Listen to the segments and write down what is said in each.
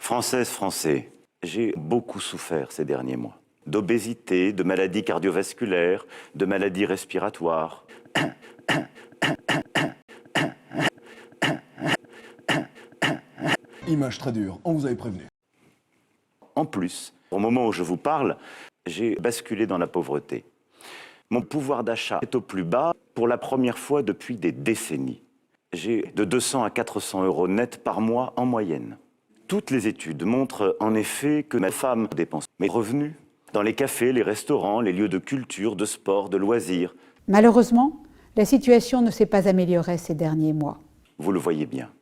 Françaises, Français, j'ai beaucoup souffert ces derniers mois. D'obésité, de maladies cardiovasculaires, de maladies respiratoires. Image très dure, on vous avait prévenu. En plus, au moment où je vous parle, j'ai basculé dans la pauvreté. Mon pouvoir d'achat est au plus bas pour la première fois depuis des décennies. J'ai de 200 à 400 euros net par mois en moyenne. Toutes les études montrent en effet que ma femme dépense mes revenus dans les cafés, les restaurants, les lieux de culture, de sport, de loisirs. Malheureusement, la situation ne s'est pas améliorée ces derniers mois. Vous le voyez bien,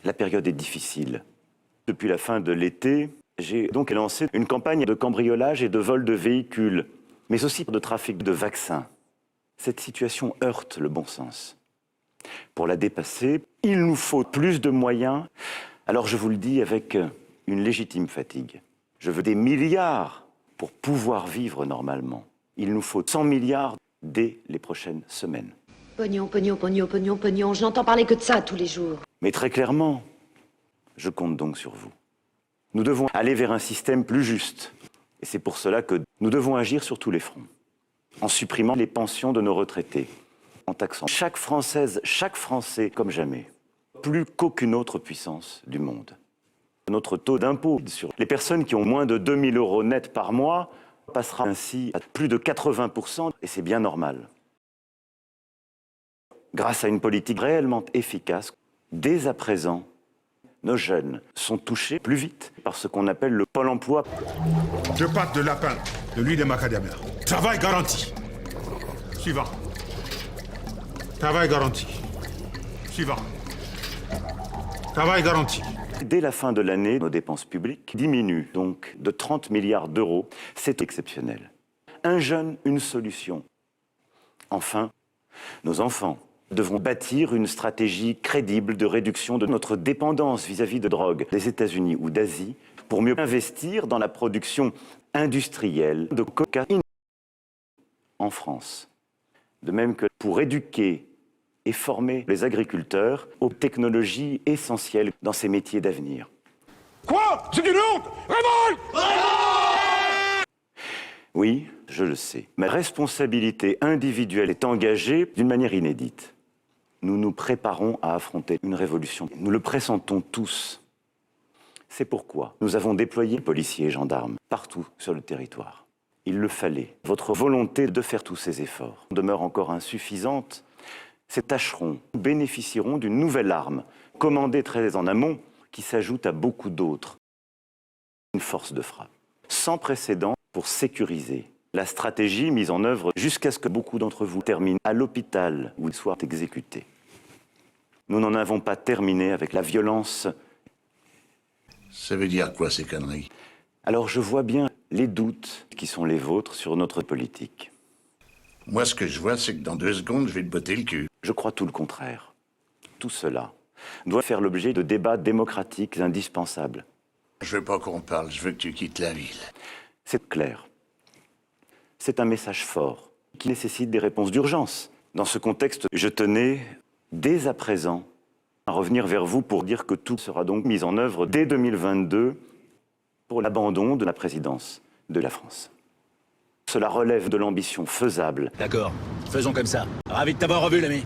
la période est difficile. Depuis la fin de l'été, j'ai donc lancé une campagne de cambriolage et de vol de véhicules, mais aussi de trafic de vaccins. Cette situation heurte le bon sens. Pour la dépasser, il nous faut plus de moyens. Alors je vous le dis avec une légitime fatigue. Je veux des milliards pour pouvoir vivre normalement. Il nous faut 100 milliards dès les prochaines semaines. Pognon, pognon, pognon, pognon, pognon, je n'entends parler que de ça tous les jours. Mais très clairement, je compte donc sur vous. Nous devons aller vers un système plus juste. Et c'est pour cela que nous devons agir sur tous les fronts. En supprimant les pensions de nos retraités, en taxant chaque Française, chaque Français comme jamais, plus qu'aucune autre puissance du monde. Notre taux d'impôt sur les personnes qui ont moins de 2 000 euros net par mois passera ainsi à plus de 80%, et c'est bien normal. Grâce à une politique réellement efficace, dès à présent, nos jeunes sont touchés plus vite par ce qu'on appelle le pôle emploi. 2 pattes de lapin, de l'huile de macadamia. Travail garanti. Suivant. Travail garanti. Suivant. Travail garanti. Dès la fin de l'année, nos dépenses publiques diminuent donc de 30 milliards d'euros. C'est exceptionnel. Un jeune, une solution. Enfin, nos enfants devront bâtir une stratégie crédible de réduction de notre dépendance vis-à-vis de drogues des États-Unis ou d'Asie pour mieux investir dans la production industrielle de cocaïne en France. De même que pour éduquer et former les agriculteurs aux technologies essentielles dans ces métiers d'avenir. Quoi? C'est une honte! Révolte! Oui, je le sais. Ma responsabilité individuelle est engagée d'une manière inédite. Nous nous préparons à affronter une révolution. Nous le pressentons tous. C'est pourquoi nous avons déployé policiers et gendarmes partout sur le territoire. Il le fallait. Votre volonté de faire tous ces efforts demeure encore insuffisante. Ces tâcherons bénéficieront d'une nouvelle arme, commandée très en amont, qui s'ajoute à beaucoup d'autres. Une force de frappe, sans précédent pour sécuriser la stratégie mise en œuvre jusqu'à ce que beaucoup d'entre vous terminent à l'hôpital où ils soient exécutés. Nous n'en avons pas terminé avec la violence. Ça veut dire quoi ces conneries? Alors je vois bien les doutes qui sont les vôtres sur notre politique. Moi, ce que je vois, c'est que dans 2 secondes, je vais te botter le cul. Je crois tout le contraire. Tout cela doit faire l'objet de débats démocratiques indispensables. Je veux pas qu'on parle, je veux que tu quittes la ville. C'est clair. C'est un message fort qui nécessite des réponses d'urgence. Dans ce contexte, je tenais, dès à présent, à revenir vers vous pour dire que tout sera donc mis en œuvre dès 2022 pour l'abandon de la présidence de la France. Cela relève de l'ambition faisable. D'accord, faisons comme ça. Ravi de t'avoir revu, l'ami.